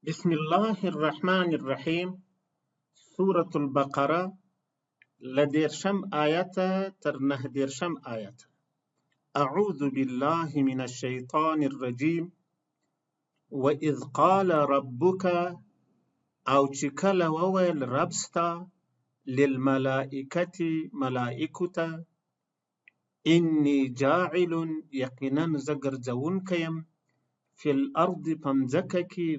بسم الله الرحمن الرحیم. سورة البقره لديرشم آیت تر 9 آیت. اعوذ بالله من الشیطان الرجیم. وإذ قال ربك او چې کله وویل ربستا للملائکة ملائکتا انی جاعل یقینا زګرځونکی یم فی الارض پمځکه کې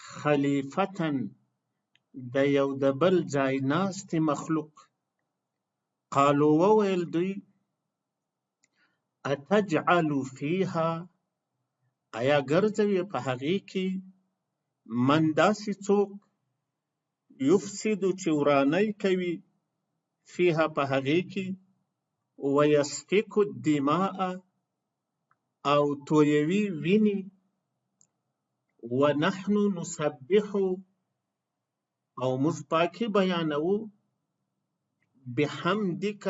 خلیفتن د یو د بل ځای ناستې مخلوق. قالو وویل دوی اتجعل فیها ایا ګرځوي په هغې کې من داسې څوک یفسدو چې ورانۍ کوي فیها په هغې کې ویسفک الدماء او تویوي ویني ونحن نسبح او موږ پاکي بیانوو بحمدک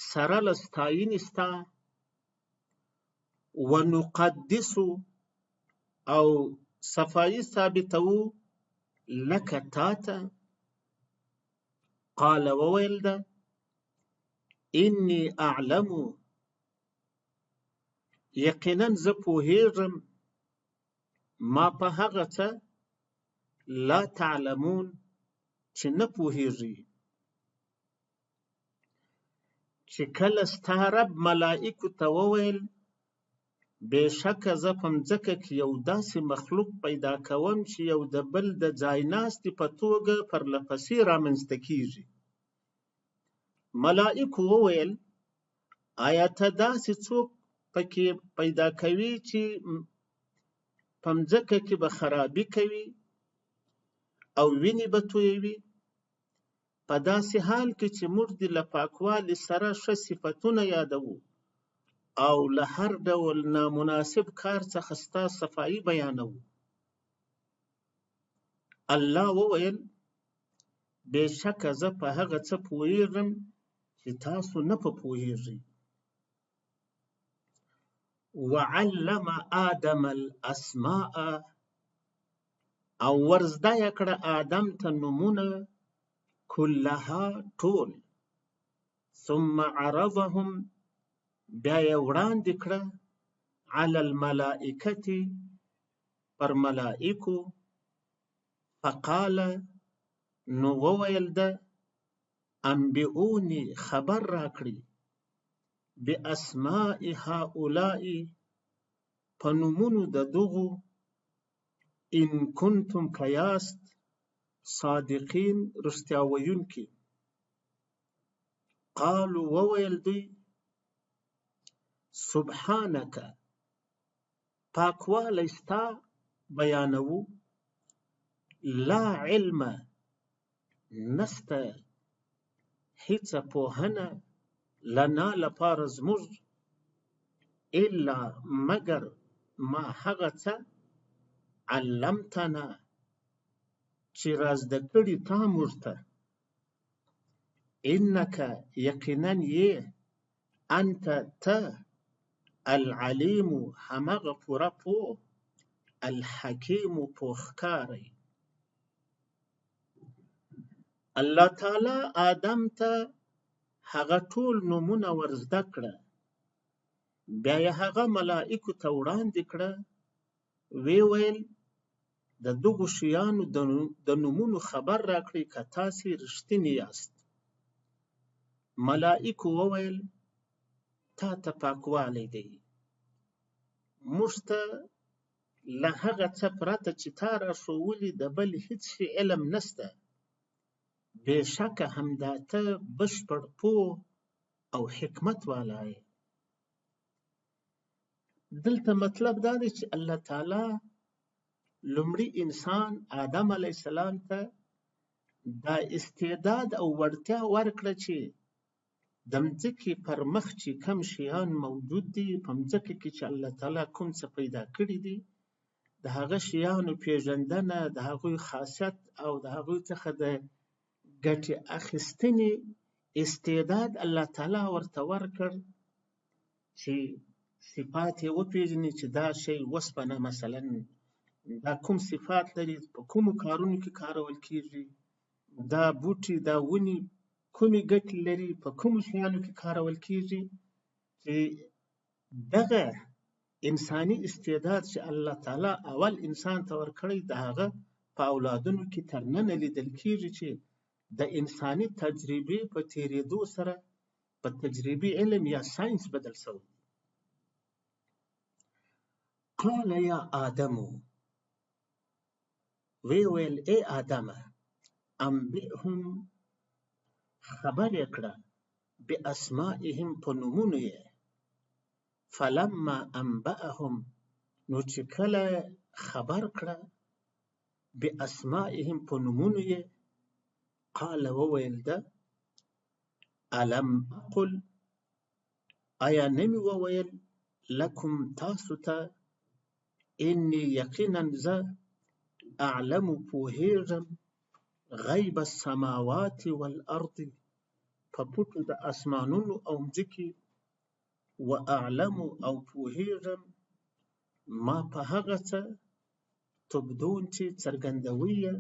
سره له ستاینې ستا ونقدس او صفایي ثابتوو لکه تاته. قال وویل ده انی اعلم یقینا زه پوهیږم ما په هغه څه لا تعلمون چې نه پوهیږئ. چې کله ستا رب ملائکو ته وویل بېشکه زه په مځکه کې یو داسې مخلوق پیدا کوم چې یو د بل د ځای ناستې په توګه پرله پسې رامنځته کیږي. ملائکو وویل آیا ته داسې څوک پکې پیدا کوي چې په مځکه کې به خرابي کوي او وینې به تویوي، په داسې حال کې چې موږ دې له پاکوالي سره ښه صفتونه یادوو او له هر ډول نامناسب کار څخه ستا صفایي بیانوو. الله وویل بېشکه زه په هغه څه پوهیږم چې تاسو نه په پوهیږئ. وعلم آدم الاسماء او ورزده یې کړه آدم ته نومونه کلها ټول. ثم عرضهم بیا یې وړاندې کړه علی الملائکة پر ملائکو. فقال نو وویل ده انبئوني خبر راکړي باسماء هؤلاء په نومونو د دغو ان کنتم کیاست صادقین رښتیا ویونکي. قالو وویل دوی سبحانک پاکوالی ستا بیانوو لا علم نسته هیڅ پوهنه لنا لپاره زموږ الا مگر ما هغه څه علمتنا چې رازده کړي تا موږ ته. انک یقینا یې انت ته العلیم همغه پوره پوه الحکیم پوښکاری. الله تعالی آدم ته هغه ټول نومونه ورزده کړه. بیا یې هغه ملائکو ته وړاندې کړه. وی ویل د دغو شیانو د نومونو خبر راکړئ که تاسې رښتینې یاست. ملائکو وویل تا ته پاکوالی دی، موږ ته له هغه څه پرته چې تا راښولي د بل هیڅ شي علم نسته. بېشکه همدا ته بشپړ پوه او حکمت والا یې. دلته مطلب دا دی چې الله تعالی لومړي انسان آدم علیه السلام ته دا استعداد او وړتیا ورکړه چې د مځکې پر مخ چې کم شیان موجود دي، په مځکه کې چې الله تعالی کوم څه پیدا کړي دي، د هغه شیانو پیژندنه، د هغوی خاصیت او د هغوی څخه د ګټې اخیستنې استعداد الله تعالی ورته ورکړ چې صفات یې وپیژني چې دا شی وسپنه مثلا دا کوم صفات لري، په کومو کارونو کې کارول کیږي، دا بوټي دا ونې کومې ګټې لري، په کومو شیانو کې کارول کیږي، چې دغه انساني استعداد چې الله تعالی اول انسان ته ورکړی د هغه په اولادونو کې تر ننه لیدل کیږي چې د انساني تجربې په تیریدو سره په تجربي علم یا ساينس بدل شوی. قال یا آدمو، وی ویل ای آدمه، انبئهم خبر یې کړه، باسمائهم په نومونو یې. فلما انبأهم نو چې کله خبر کړه باسمائهم په نومونو یې، قال وویل ده الم اقل آیا نمی وویل لکم تاسو ته انی یقینا زه اعلم پوهیږم غیب السماوات والارض په پټو د اسمانونو او مځکې، و اعلم او پوهیږم ما په هغه څه تبدون چې څرګندوي یې،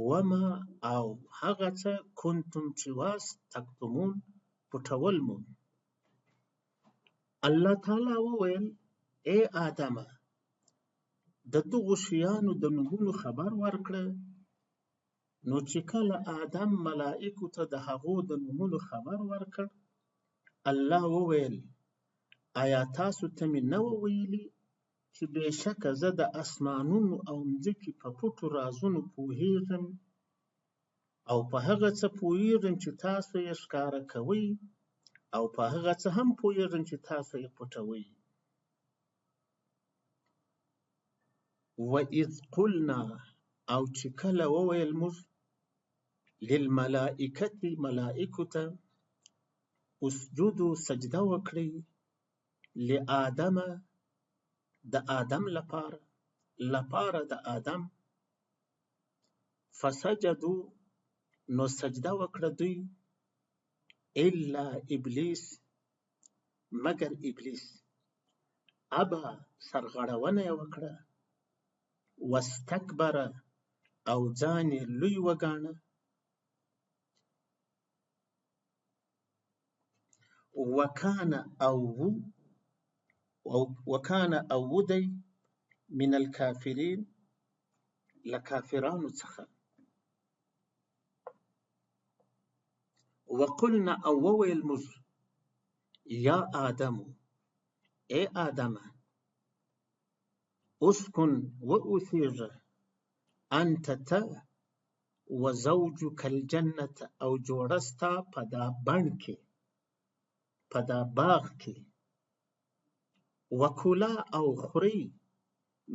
وما او هغه څه کنتم چې واست تکتمون پټول مو. الله تعالی وویل ای آدمه، د دغو شیانو د نومونو خبر ورکړه. نو چې کله آدم ملائکو ته د هغو د نومونو خبر ورکړ، الله وویل آیا تاسو ته مې نه ویلي چې بېشکه زه د اسمانونو او مځکې په پټو رازونو پوهیږم، او په هغه څه پوهیږم چې تاسو یې ښکاره کوئ، او په هغه څه هم پوهیږم چې تاسو یې پټوئ. وَإِذْ قُلْنَا او چې کله وویل موږ للملائکة ملائکو ته اسجدو سجده وکړئ لآدم د آدم لپاره د آدم، فسجدو نو سجده وکړه دوی، الا ابلیس مگر ابلیس، ابا سرغړونه یې وکړه، واستکبر او ځان یې لوی وګاڼه، وکانه او ودی من الکافرین له کافرانو څخه. وقلنا او وویل موږ یا آدمو ای آدمه، اسکن و اوسیږه انت ته و زوجک الجنة او جوړه ستا په دا بڼ کې په دا باغ کې، وکلا او خوري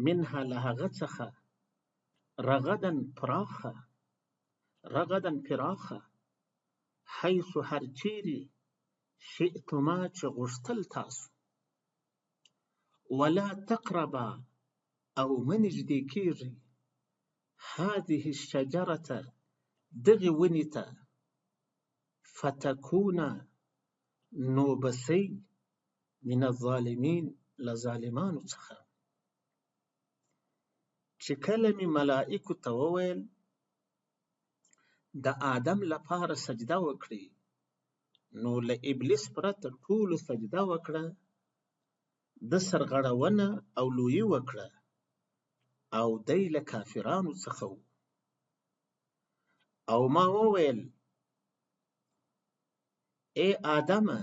منها له هغه څخه رغدا پراخه حیث هر چیرې شئتما چې غوښتل تاسو، ولا تقربا او منږدې کیږي هذه الشجرة دغې ونې ته، فتکونا نو بسی من الظالمین له ظالمانو څخه. چې کله مې ملائکو ته وویل د آدم لپاره سجده وکړي، نو له ابلیس پرته ټولو سجده وکړه، د سرغړونه او لویي وکړه، او دی له کافرانو څخه و. او ما وویل ای آدمه،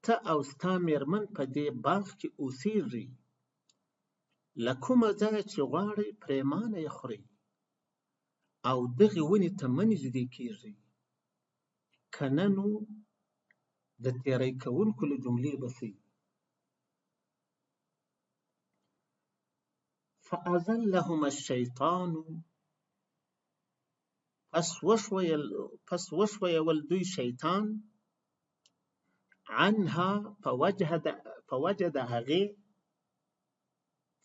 ته او ستا میرمن په دې باغ کې اوسیږئ، له کومه ځایه چې غواړئ پرېمانه یې خورئ، او دغې ونې ته مه نږدې کیږئ، که نه نو د تیری کوونکو له جملې به شئ. فأزلهما الشیطان پس وشویول دوی شیطان، عنها په وجه د هغې،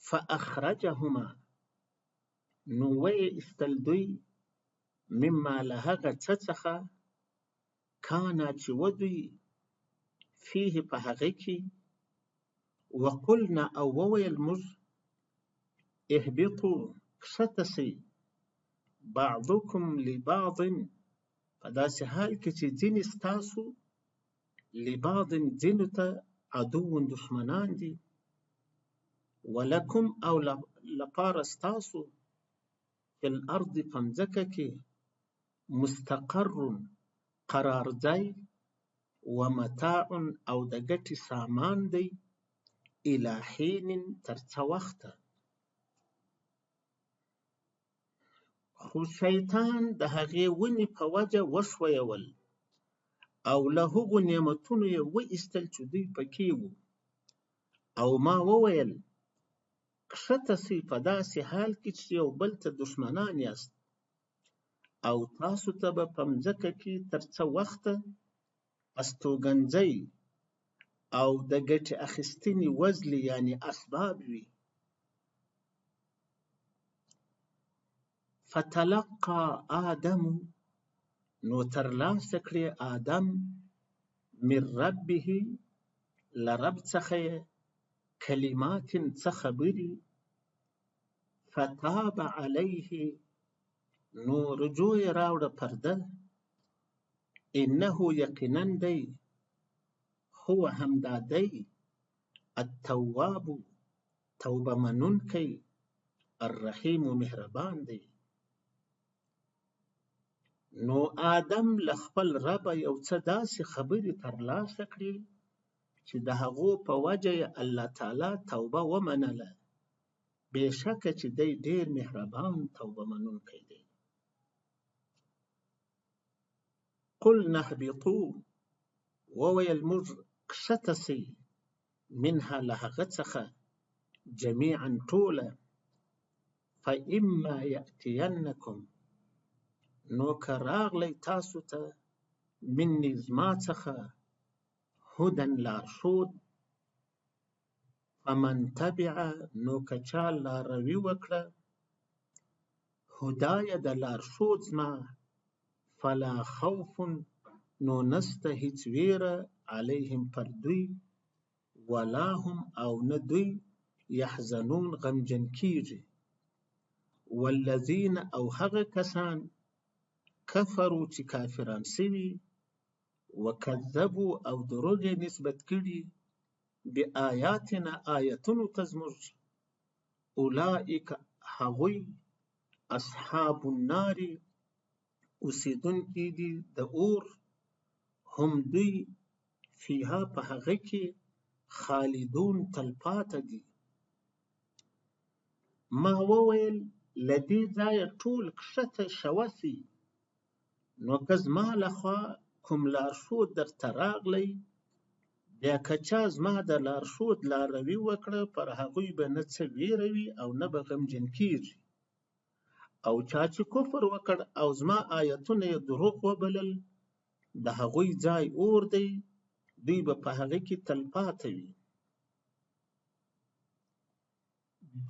فأخرجهما نو ویې ایستل دوی، مما له هغه څه څخه کانا چې و دوی فيه په هغې کې، وقلنا او وویل موږ اهبطوا کښته سئ بعضکم لبعض په داسې حال کې چې ځینې ستاسو لبعض ځینو ته عدو دشمنان دي ولکم او لپاره ستاسو فی الارض په مځکه کې مستقر قرار ځای ومتاع او د ګټې سامان دی الی حین تر څه وخته. خو شیطان د هغې ونې په وجه وښویول او له هغو نعمتونو یې وایستل چې دوی پکې وو او ما وویل کښته سئ په داسې حال کې چې یو بل ته دشمنان یاست او تاسو ته به په مځکه کې تر څه وخته استوګنځی او د ګټې اخیستنې وزلې یعنې اسباب وي. فتلقى آدم نو ترلاسه کړي آدم من ربه له رب څخه یې کلمات څه خبرې فتاب علیه نو رجوع یې راوړه پرده انه یقینا دی هو همدا دی التواب توبه منونکی الرحیم مهربان دی. نو آدم له خپل ربه یو څه داسې خبرې ترلاسه کړي چې د هغو په وجه یې الله تعالی توبه ومنله بېشکه چې دی ډېر مهربان توبه منونکی دی. قلنا اهبطوا وویل موږ کښته سئ منها له هغه څخه جمیعا ټوله فاما یأتینکم نو که راغلی تاسو ته مني زما څخه هدن لارښود فمن تبع نو که چا لاروي وکړه هدایه د لارښود زما فلا خوف نو نسته هیڅ ویره علیهم پر دوی ولا هم او نه دوی یحزنون غمجن کیږي. والذین او هغه کسان کفروا چې کافران سوي وکذبوا او دروغ یې نسبت کړي بآیاتنا آیتونو ته زموږ اولئک هغوی اصحاب النار اوسیدونکي دي د اور هم دوی فیها په هغه کې خالدون تلپاته دي. ما وویل له دې ځایه ټول کښته شوه سئ نو که زما لخوا کوم لارښود درته راغلی بیا که چا زما د لارښود لاروي وکړه پر هغوی به نه څه ویره وي او نه به غمجن کیږي او چا چې کفر وکړ او زما آیتونه یې دروغ وبلل د هغوی ځای اور دی دوی به په هغه کې تلپاته وي.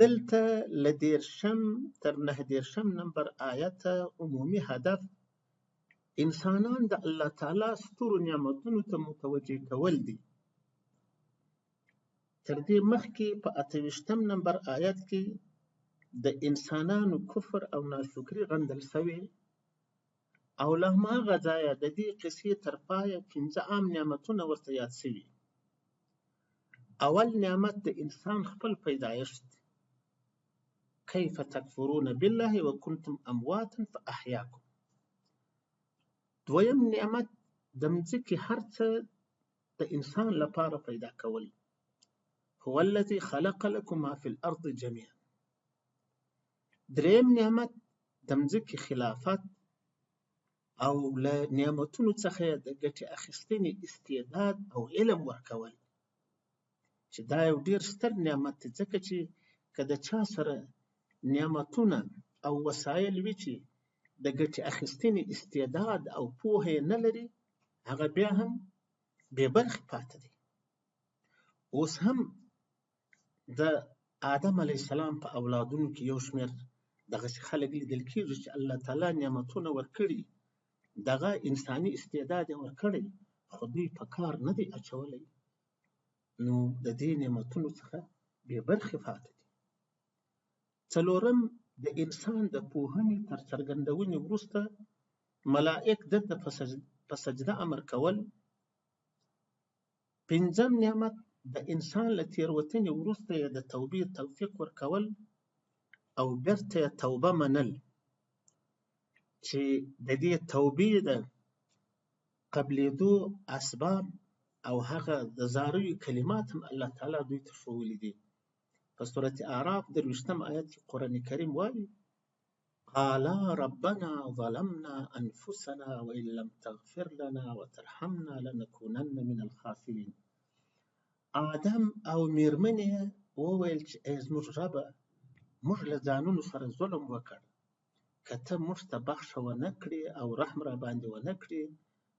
دلته له 13 تر 19 نمبر آیت عمومي هدف انسانان د الله تعالی سترو نعمتونو ته متوجه کول دي. تر دې مخکې په 28 نمبر آیت کې د انسانانو کفر او ناشکري غندل شوی او له هماغه ځایه د دې قصې تر پایه 15 عام نعمتونه ورته یاد شوي. اول نعمت د انسان خپل پیدایښت کیف تکفرون بالله وکنتم امواتا فاحیاکم. دویم نعمت د مځکې هر څه د انسان لپاره پیدا کول هو الذي خلق لكم ما في الارض جميعا. دریم نعمت د مځکې خلافت او له نعمتونو څخه د ګټې اخیستنې استعداد او علم ورکول چې دا یو ډیر ستر نعمت دی ځکه چې که د چا سره نعمتونه او وسایل وي چې د ګټې اخیستنې استعداد او پوهه یې نه لري هغه بیا هم بې برخې پاتې دی. اوس هم د آدم علیه السلام په اولادونو کې یو شمېر دغسې خلک لیدل کېږي چې الله تعالی نعمتونه ورکړي دغه انساني استعداد یې ورکړی خو دوی په کار نه دی اچولی نو د دې نعمتونو څخه بې برخې پاتې دي. څلورم د انسان د پوهنې تر څرګندونې وروسته ملائک دته په سجده امر کول. پنځم نعمت د انسان له تېروتنې وروسته یې د توبې توفیق ورکول او بیرته یې توبه منل، چې د دې توبې د قبلېدو اسباب او هغه د زاریو کلمات هم الله تعالی دوی ته ښوولي دي. په سورة اعراف 23 آیت کې قرآن کریم وایي: قالا ربنا ظلمنا انفسنا وان لم تغفر لنا وترحمنا لنكونن من الخاسرین. آدم او میرمنې وویل چې ای زموږ ربه، موږ له ځانونو سره ظلم وکړ، که ته موږ ته بخښه ونه کړې او رحم را باندې ونه کړې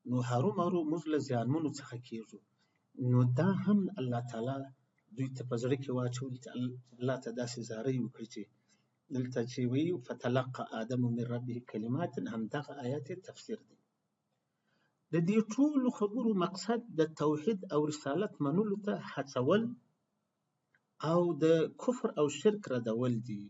نو هرومرو موږ له زیانمنو څخه کېږو. نو دا هم الله تعالی دوی ته په زړه کې واچول چې الله ته داسې زاری وکړي چې دلته چې وایي فتلقى آدم من ربه کلمات، همدغه آیات تفسیر دی. د دې ټولو خبرو مقصد د توحید او رسالت منلو ته هڅول او د کفر او شرک ردول دي.